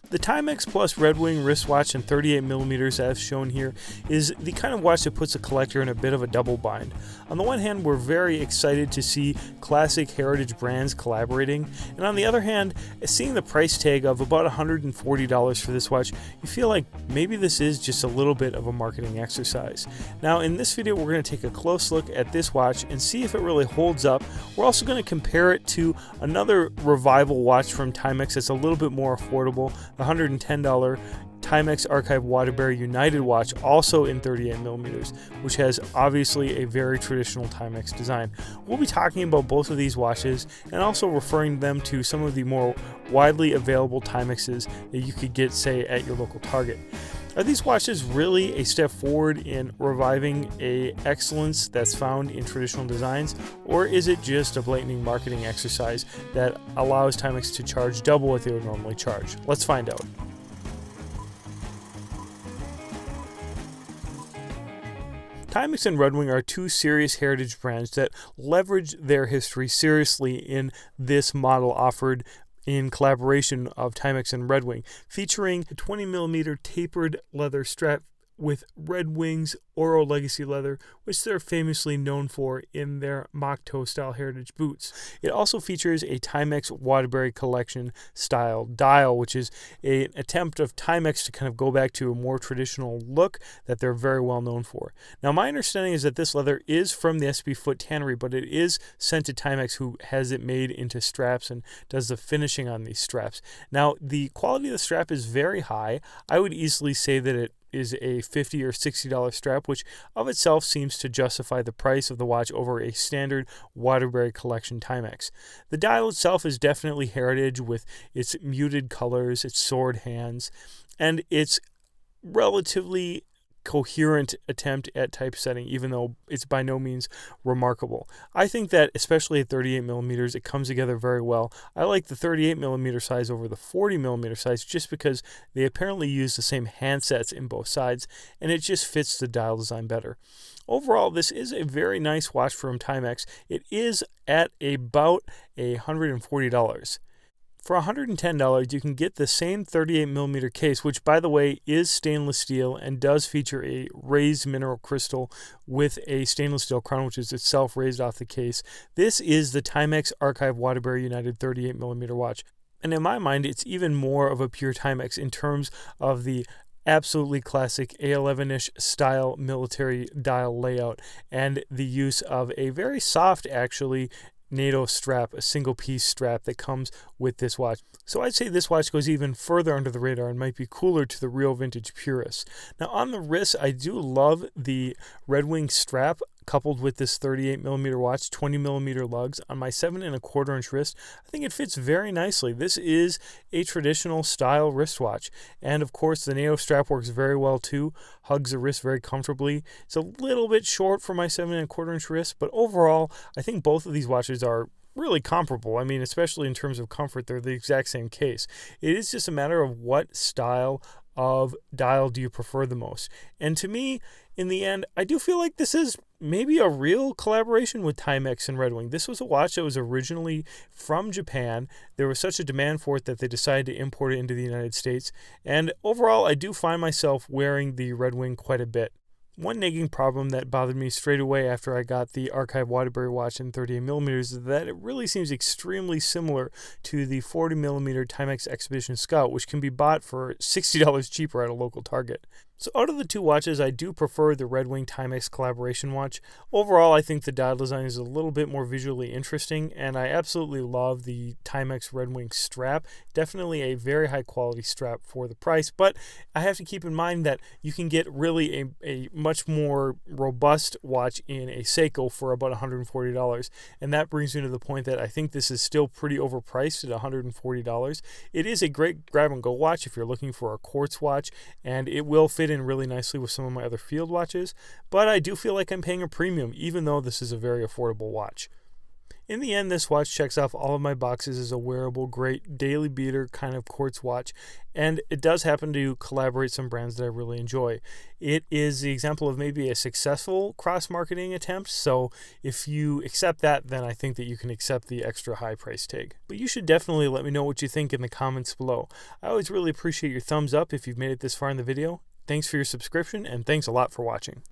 The Timex Plus Red Wing wristwatch in 38mm as shown here is the kind of watch that puts a collector in a bit of a double bind. On the one hand, we're very excited to see classic heritage brands collaborating, and on the other hand, seeing the price tag of about $140 for this watch, you feel like maybe this is just a little bit of a marketing exercise. Now in this video, we're going to take a close look at this watch and see if it really holds up. We're also going to compare it to another revival watch from Timex that's a little bit more affordable, the $110 Timex Archive Waterbury United watch, also in 38mm, which has obviously a very traditional Timex design. We'll be talking about both of these watches and also referring them to some of the more widely available Timexes that you could get, say, at your local Target. Are these watches really a step forward in reviving a excellence that's found in traditional designs, or is it just a blatant marketing exercise that allows Timex to charge double what they would normally charge? Let's find out. Timex and Red Wing are two serious heritage brands that leverage their history seriously in this model offered in collaboration of Timex and Red Wing, featuring a 20mm tapered leather strap with Red Wing's oro-legacy leather, which they're famously known for in their mock toe style heritage boots. It also features a Timex Waterbury collection style dial, which is an attempt of Timex to kind of go back to a more traditional look that they're very well known for. Now, my understanding is that this leather is from the SB Foot tannery, but it is sent to Timex, who has it made into straps and does the finishing on these straps. Now, the quality of the strap is very high. I would easily say that it is a $50 or $60 strap, which of itself seems to justify the price of the watch over a standard Waterbury collection Timex. The dial itself is definitely heritage with its muted colors, its sword hands, and its relatively coherent attempt at typesetting, even though it's by no means remarkable. I think that especially at 38mm, it comes together very well. I like the 38mm size over the 40mm size just because they apparently use the same handsets in both sides, and it just fits the dial design better. Overall, this is a very nice watch from Timex. It is at about $140. For $110, you can get the same 38mm case, which, by the way, is stainless steel and does feature a raised mineral crystal with a stainless steel crown, which is itself raised off the case. This is the Timex Archive Waterbury United 38mm watch. And in my mind, it's even more of a pure Timex in terms of the absolutely classic A11-ish style military dial layout and the use of a very soft, actually, NATO strap, a single piece strap that comes with this watch. So I'd say this watch goes even further under the radar and might be cooler to the real vintage purists. Now on the wrist, I do love the Red Wing strap coupled with this 38mm watch, 20mm lugs on my 7¼ wrist. I think it fits very nicely. This is a traditional style wristwatch. And of course, the NATO strap works very well too, hugs the wrist very comfortably. It's a little bit short for my 7¼ wrist, but overall, I think both of these watches are really comparable. I mean, especially in terms of comfort, they're the exact same case. It is just a matter of what style of dial do you prefer the most. And to me, in the end, I do feel like this is maybe a real collaboration with Timex and Red Wing. This was a watch that was originally from Japan. There was such a demand for it that they decided to import it into the United States. And overall, I do find myself wearing the Red Wing quite a bit. One nagging problem that bothered me straight away after I got the Archive Waterbury watch in 38mm is that it really seems extremely similar to the 40mm Timex Expedition Scout, which can be bought for $60 cheaper at a local Target. So out of the two watches, I do prefer the Red Wing Timex collaboration watch. Overall, I think the dial design is a little bit more visually interesting, and I absolutely love the Timex Red Wing strap. Definitely a very high quality strap for the price, but I have to keep in mind that you can get really a much more robust watch in a Seiko for about $140, and that brings me to the point that I think this is still pretty overpriced at $140. It is a great grab and go watch if you're looking for a quartz watch, and it will fit in really nicely with some of my other field watches, but I do feel like I'm paying a premium even though this is a very affordable watch. In the end, this watch checks off all of my boxes as a wearable, great daily beater kind of quartz watch, and it does happen to collaborate some brands that I really enjoy. It is the example of maybe a successful cross-marketing attempt, so if you accept that, then I think that you can accept the extra high price tag. But you should definitely let me know what you think in the comments below. I always really appreciate your thumbs up if you've made it this far in the video. Thanks for your subscription, and thanks a lot for watching.